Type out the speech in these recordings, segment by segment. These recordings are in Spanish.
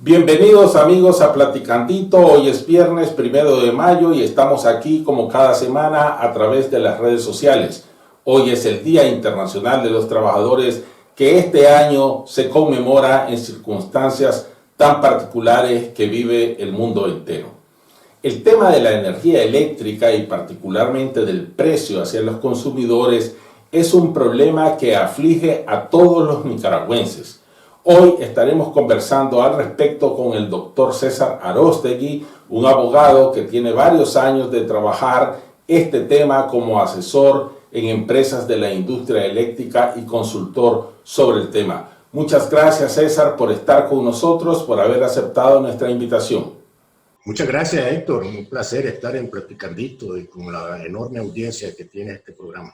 Bienvenidos amigos a Platicandito. Hoy es viernes 1 de mayo y estamos aquí como cada semana a través de las redes sociales. Hoy es el Día Internacional de los Trabajadores, que este año se conmemora en circunstancias tan particulares que vive el mundo entero. El tema de la energía eléctrica y particularmente del precio hacia los consumidores es un problema que aflige a todos los nicaragüenses. Hoy estaremos conversando al respecto con el doctor César Aróstegui, un abogado que tiene varios años de trabajar este tema como asesor en empresas de la industria eléctrica y consultor sobre el tema. Muchas gracias, César, por estar con nosotros, por haber aceptado nuestra invitación. Muchas gracias, Héctor. Un placer estar en Platicandito y con la enorme audiencia que tiene este programa.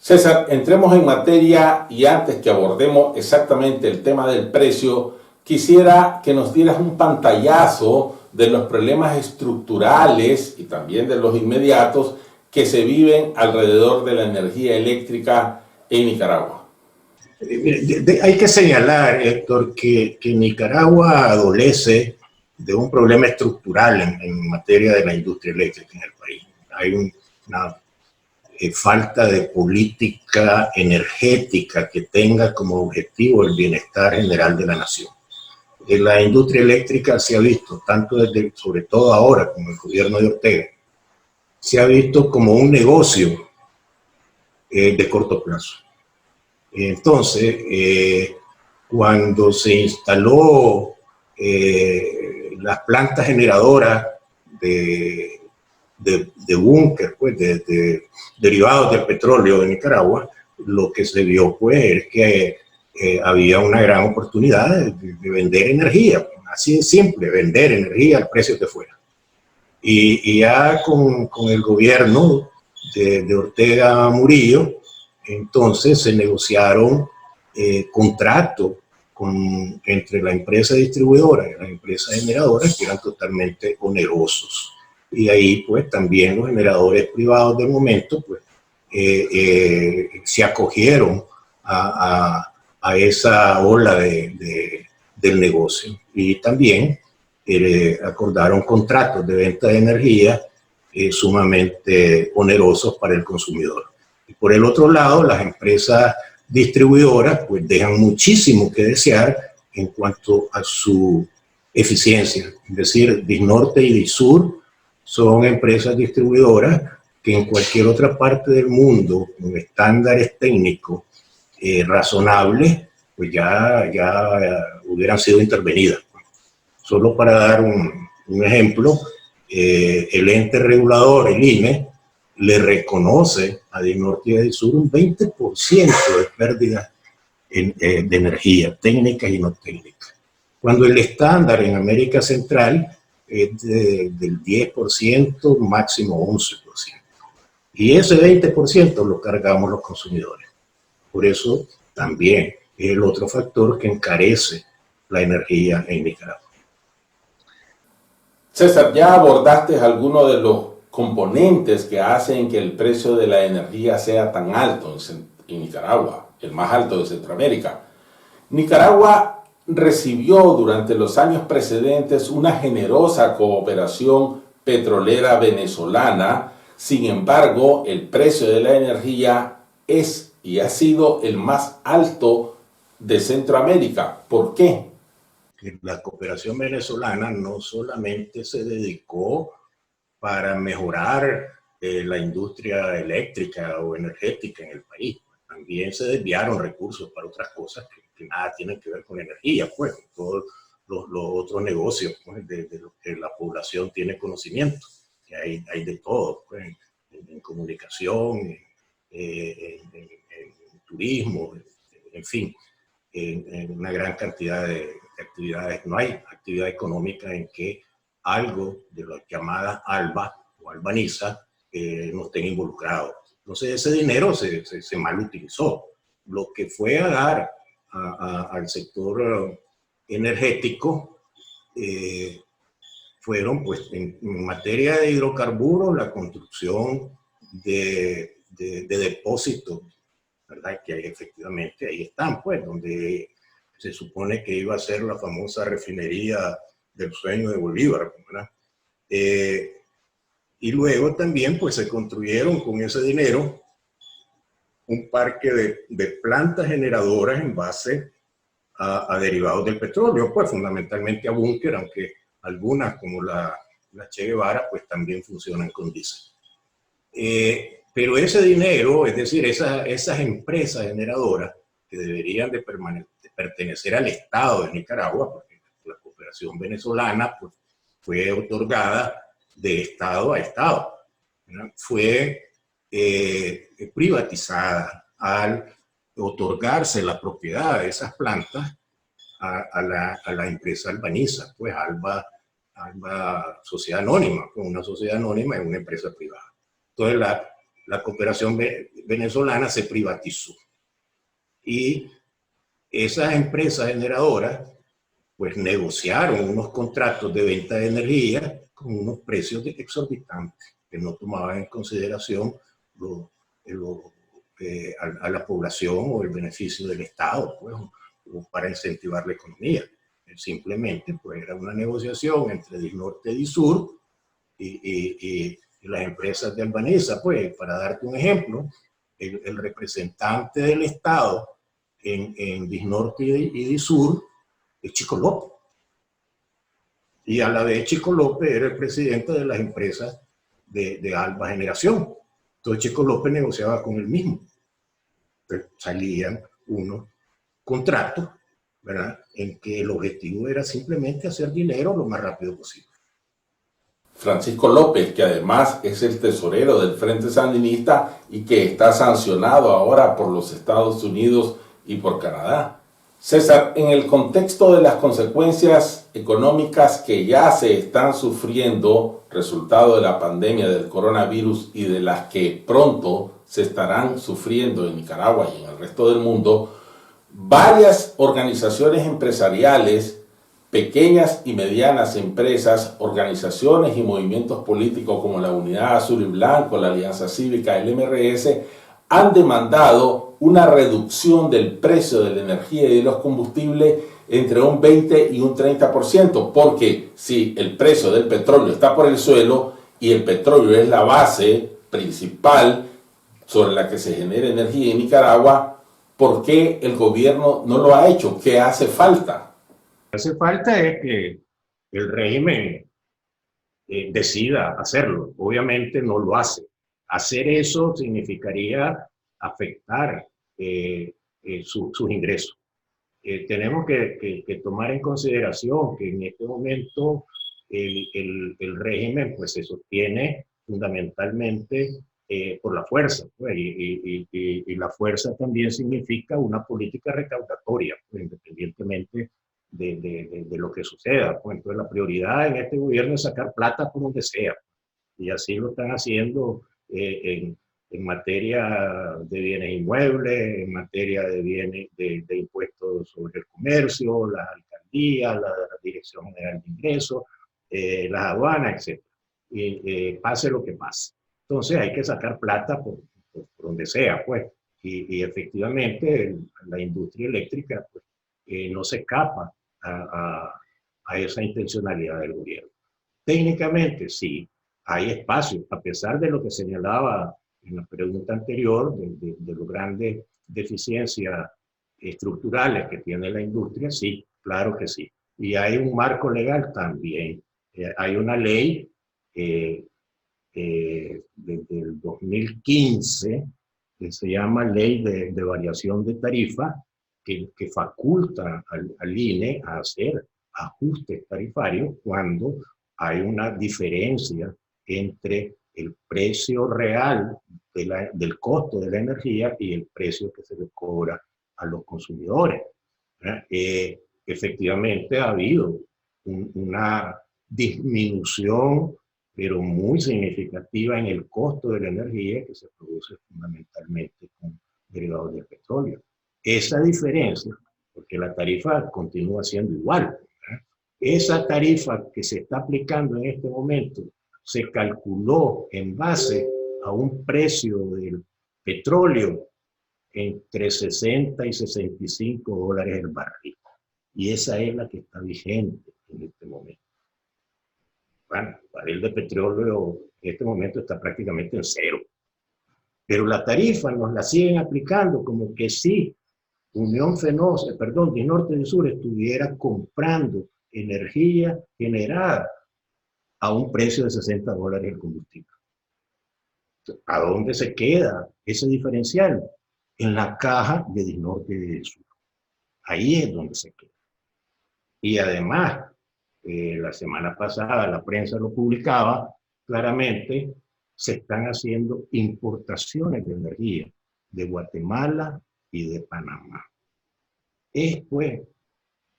César, entremos en materia y antes que abordemos exactamente el tema del precio, quisiera que nos dieras un pantallazo de los problemas estructurales y también de los inmediatos que se viven alrededor de la energía eléctrica en Nicaragua. Hay que señalar, Héctor, que Nicaragua adolece de un problema estructural en materia de la industria eléctrica en el país. Hay una falta de política energética que tenga como objetivo el bienestar general de la nación. La industria eléctrica se ha visto, sobre todo ahora con el gobierno de Ortega, se ha visto como un negocio de corto plazo. Entonces, cuando se instaló las plantas generadoras de búnker, pues, de derivados del petróleo de Nicaragua, lo que se vio pues es que había una gran oportunidad de vender energía, así de simple, vender energía al precio que fuera. Y ya con el gobierno de Ortega Murillo, entonces se negociaron contratos entre la empresa distribuidora y la empresa generadora que eran totalmente onerosos. Y ahí pues también los generadores privados del momento pues se acogieron a esa ola del negocio y también acordaron contratos de venta de energía sumamente onerosos para el consumidor. Y por el otro lado, las empresas distribuidoras pues dejan muchísimo que desear en cuanto a su eficiencia, es decir, Disnorte y Disur son empresas distribuidoras que en cualquier otra parte del mundo, con estándares técnicos razonables, pues ya hubieran sido intervenidas. Solo para dar un ejemplo, el ente regulador, el INE, le reconoce a Disnorte y a Disur un 20% de pérdidas de energía, técnicas y no técnicas. Cuando el estándar en América Central es del 10%, máximo 11%. Y ese 20% lo cargamos los consumidores. Por eso también es el otro factor que encarece la energía en Nicaragua. César, ya abordaste algunos de los componentes que hacen que el precio de la energía sea tan alto en Nicaragua, el más alto de Centroamérica. Nicaragua recibió durante los años precedentes una generosa cooperación petrolera venezolana. Sin embargo, el precio de la energía es y ha sido el más alto de Centroamérica. ¿Por qué? La cooperación venezolana no solamente se dedicó para mejorar la industria eléctrica o energética en el país, también se desviaron recursos para otras cosas que nada tienen que ver con energía, pues, todos los otros negocios pues, de lo que la población tiene conocimiento, que hay de todo, pues, en comunicación, en turismo, en fin, en una gran cantidad de actividades. No hay actividad económica en que algo de lo llamada ALBA o albaniza no estén involucrados. Entonces ese dinero se mal utilizó. Lo que fue a dar al sector energético fueron, pues, en materia de hidrocarburos, la construcción de depósitos, ¿verdad? Que efectivamente ahí están, pues, donde se supone que iba a ser la famosa refinería del sueño de Bolívar, ¿verdad? Y luego también pues se construyeron con ese dinero un parque de plantas generadoras en base a derivados del petróleo, pues fundamentalmente a búnker, aunque algunas como la Che Guevara pues también funcionan con diésel. Pero ese dinero, es decir, esas empresas generadoras que deberían de pertenecer al Estado de Nicaragua, porque la cooperación venezolana pues, fue otorgada de Estado a Estado, ¿no? Fue privatizada al otorgarse la propiedad de esas plantas a la empresa albaniza, pues Alba Sociedad Anónima, pues una sociedad anónima es una empresa privada. Entonces la cooperación venezolana se privatizó y esas empresas generadoras pues negociaron unos contratos de venta de energía con unos precios exorbitantes que no tomaban en consideración a la población o el beneficio del Estado, pues, o para incentivar la economía. Simplemente pues era una negociación entre Disnorte y Disur y las empresas de Albaniza. Pues para darte un ejemplo, el representante del Estado en Disnorte y Disur es Chico López. Y a la vez Chico López era el presidente de las empresas de Alba Generación. Entonces Chico López negociaba con él mismo. Entonces, salían unos contratos, ¿verdad?, en que el objetivo era simplemente hacer dinero lo más rápido posible. Francisco López, que además es el tesorero del Frente Sandinista y que está sancionado ahora por los Estados Unidos y por Canadá. César, en el contexto de las consecuencias económicas que ya se están sufriendo, resultado de la pandemia del coronavirus y de las que pronto se estarán sufriendo en Nicaragua y en el resto del mundo, varias organizaciones empresariales, pequeñas y medianas empresas, organizaciones y movimientos políticos como la Unidad Azul y Blanco, la Alianza Cívica, el MRS, han demandado una reducción del precio de la energía y de los combustibles entre un 20 y un 30%, porque si el precio del petróleo está por el suelo y el petróleo es la base principal sobre la que se genera energía en Nicaragua, ¿por qué el gobierno no lo ha hecho? ¿Qué hace falta? Hace falta es que el régimen decida hacerlo. Obviamente no lo hace. Hacer eso significaría afectar sus ingresos. Tenemos que tomar en consideración que en este momento el régimen pues, se sostiene fundamentalmente por la fuerza, pues, y la fuerza también significa una política recaudatoria, pues, independientemente de lo que suceda. Pues, entonces la prioridad en este gobierno es sacar plata por donde sea, y así lo están haciendo en materia de bienes inmuebles, en materia de bienes de impuestos sobre el comercio, las alcaldías, la Dirección General de Ingresos, las aduanas, etc. Y pase lo que pase. Entonces hay que sacar plata por donde sea, pues. Y efectivamente la industria eléctrica pues, no se escapa a esa intencionalidad del gobierno. Técnicamente sí, hay espacio, a pesar de lo que señalaba en la pregunta anterior, de las grandes deficiencias estructurales que tiene la industria, sí, claro que sí. Y hay un marco legal también. Hay una ley desde el 2015 que se llama Ley de Variación de Tarifa, que faculta al INE a hacer ajustes tarifarios cuando hay una diferencia entre el precio real del costo de la energía y el precio que se le cobra a los consumidores. Efectivamente ha habido una disminución, pero muy significativa en el costo de la energía que se produce fundamentalmente con derivados del petróleo. Esa diferencia, porque la tarifa continúa siendo igual, esa tarifa que se está aplicando en este momento se calculó en base a un precio del petróleo entre 60 y 65 dólares el barril. y esa es la que está vigente en este momento. Bueno, el barril de petróleo en este momento está prácticamente en cero, pero la tarifa nos la siguen aplicando como que si Unión Fenosa, perdón, de Norte y Sur estuviera comprando energía generada a un precio de $60 el combustible. ¿A dónde se queda ese diferencial? En la caja de Disnorte y de Sur. Ahí es donde se queda. Y además, la semana pasada la prensa lo publicaba claramente, se están haciendo importaciones de energía de Guatemala y de Panamá. Pues,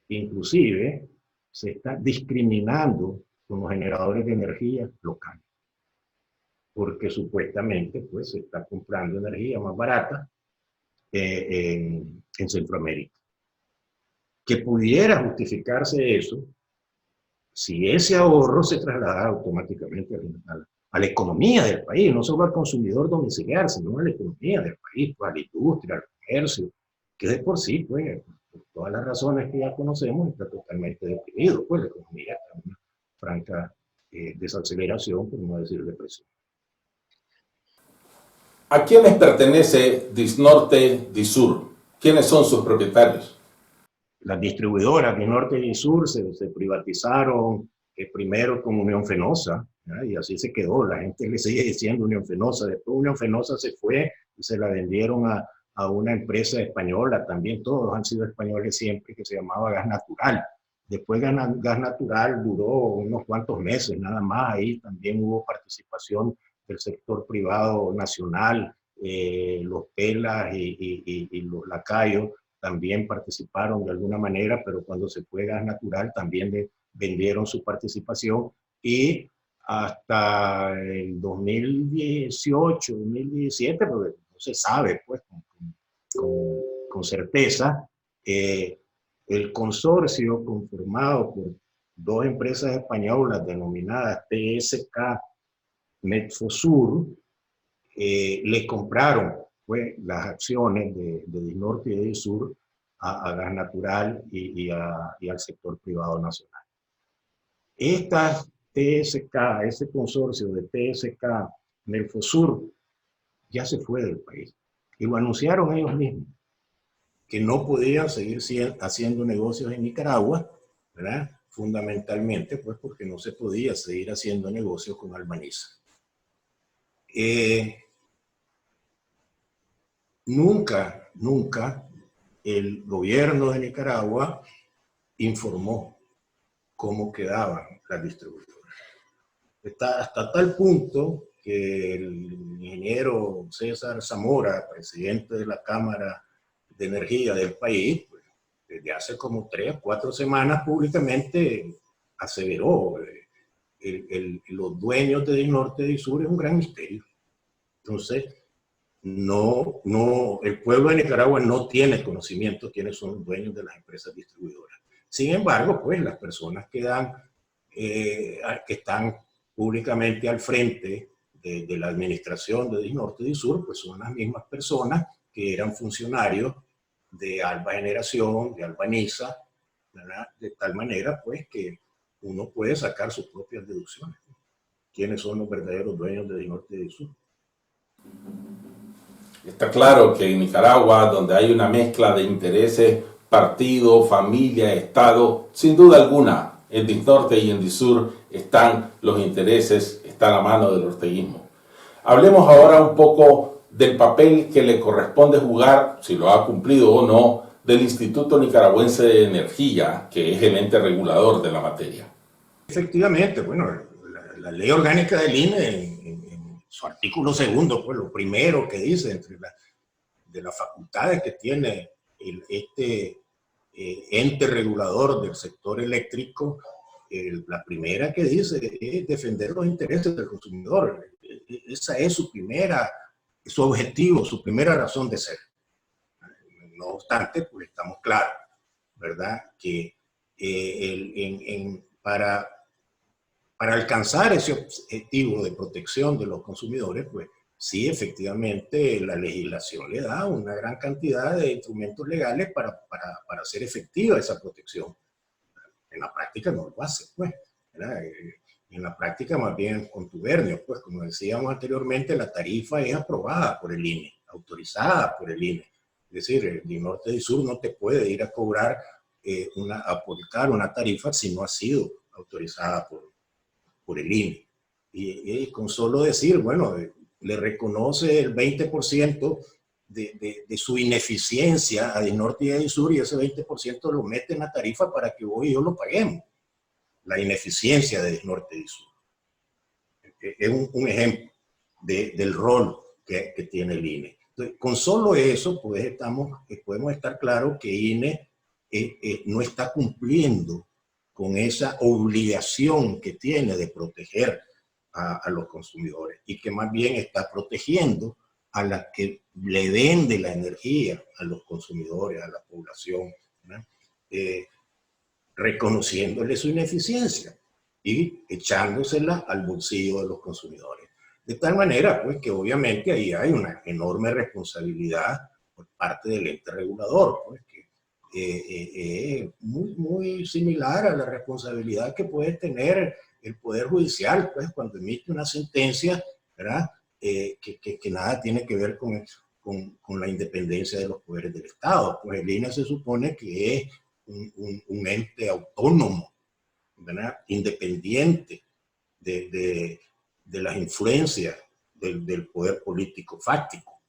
inclusive, se está discriminando con los generadores de energía locales, porque supuestamente pues, se está comprando energía más barata en Centroamérica. Que pudiera justificarse eso si ese ahorro se traslada automáticamente a la economía del país, no solo al consumidor domiciliar, sino a la economía del país, pues, a la industria, al comercio, que de por sí, pues, por todas las razones que ya conocemos, está totalmente deprimido, pues la economía está en una franca desaceleración, por no decir depresión. ¿A quiénes pertenece Disnorte Disur? ¿Quiénes son sus propietarios? Las distribuidoras de Norte y Sur se privatizaron primero con Unión Fenosa, ¿ya? Y así se quedó. La gente le sigue diciendo Unión Fenosa. Después Unión Fenosa se fue y se la vendieron a una empresa española. También todos han sido españoles siempre, que se llamaba Gas Natural. Después Gas Natural duró unos cuantos meses nada más. Ahí también hubo participación del sector privado nacional, los Pelas y los Lacayos también participaron de alguna manera, pero cuando se fue Gas Natural también vendieron su participación y hasta el 2018, 2017, porque no se sabe pues con certeza, el consorcio conformado por dos empresas españolas denominadas TSK Medfosur, le compraron pues, las acciones de Disnorte y de Disur a Gas Natural y al sector privado nacional. Estas TSK, ese consorcio de TSK Mercosur, ya se fue del país. Y lo anunciaron ellos mismos, que no podían seguir haciendo negocios en Nicaragua, ¿verdad? Fundamentalmente, pues porque no se podía seguir haciendo negocios con Albaniza. Nunca el gobierno de Nicaragua informó cómo quedaban las distribuidoras. Hasta tal punto que el ingeniero César Zamora, presidente de la Cámara de Energía del país, pues, desde hace como 3 o 4 semanas públicamente aseveró los dueños de Disnorte y Disur es un gran misterio. Entonces, el pueblo de Nicaragua no tiene conocimiento de quiénes son los dueños de las empresas distribuidoras. Sin embargo, pues las personas que están públicamente al frente de la administración de Disnorte y Disur, pues son las mismas personas que eran funcionarios de Alba Generación, de Albaniza, ¿verdad? De tal manera, pues, que uno puede sacar sus propias deducciones. ¿Quiénes son los verdaderos dueños de Disnorte y Disur? Está claro que en Nicaragua, donde hay una mezcla de intereses, partido, familia, Estado, sin duda alguna, en Disnorte y en Disur están los intereses, está la mano del orteguismo. Hablemos ahora un poco del papel que le corresponde jugar, si lo ha cumplido o no, del Instituto Nicaragüense de Energía, que es el ente regulador de la materia. Efectivamente, bueno, la ley orgánica del INE, en su artículo 2, pues lo primero que dice, entre de las facultades que tiene este ente regulador del sector eléctrico, la primera que dice es defender los intereses del consumidor. Esa es su objetivo, su primera razón de ser. No obstante, pues estamos claros, ¿verdad? Que para alcanzar ese objetivo de protección de los consumidores, pues sí, efectivamente, la legislación le da una gran cantidad de instrumentos legales para hacer efectiva esa protección. En la práctica no lo hace, pues, ¿verdad? En la práctica más bien contubernio, pues como decíamos anteriormente, la tarifa es aprobada por el INE, autorizada por el INE. Es decir, el Norte y Sur no te puede ir a cobrar, a aplicar una tarifa si no ha sido autorizada por el INE. Y con solo decir, bueno, le reconoce el 20% de su ineficiencia a Norte y a Sur, y ese 20% lo mete en la tarifa para que vos y yo lo paguemos. La ineficiencia de Norte y Sur. Es un ejemplo del rol que tiene el INE. Entonces, con solo eso, pues podemos estar claros que INE no está cumpliendo con esa obligación que tiene de proteger a los consumidores, y que más bien está protegiendo a las que le vende la energía a los consumidores, a la población, reconociéndole su ineficiencia y echándosela al bolsillo de los consumidores. De tal manera, pues, que obviamente ahí hay una enorme responsabilidad por parte del ente regulador, pues, que es muy similar a la responsabilidad que puede tener el Poder Judicial, pues, cuando emite una sentencia, ¿verdad? Que nada tiene que ver con la independencia de los poderes del Estado. Pues el INE se supone que es un ente autónomo, ¿verdad? Independiente de las influencias del poder político fáctico,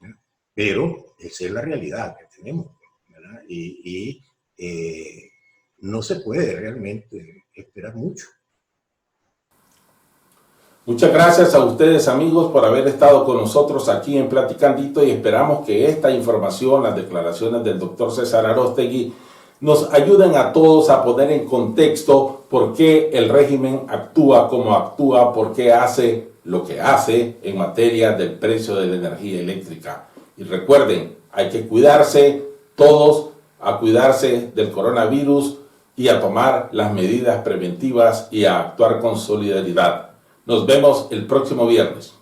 ¿verdad? Pero esa es la realidad que tenemos, ¿verdad? Y no se puede realmente esperar mucho. Muchas gracias a ustedes, amigos, por haber estado con nosotros aquí en Platicandito, y esperamos que esta información, las declaraciones del doctor César Aróstegui, nos ayuden a todos a poner en contexto por qué el régimen actúa como actúa, por qué hace lo que hace en materia del precio de la energía eléctrica. Y recuerden, hay que cuidarse todos, a cuidarse del coronavirus y a tomar las medidas preventivas y a actuar con solidaridad. Nos vemos el próximo viernes.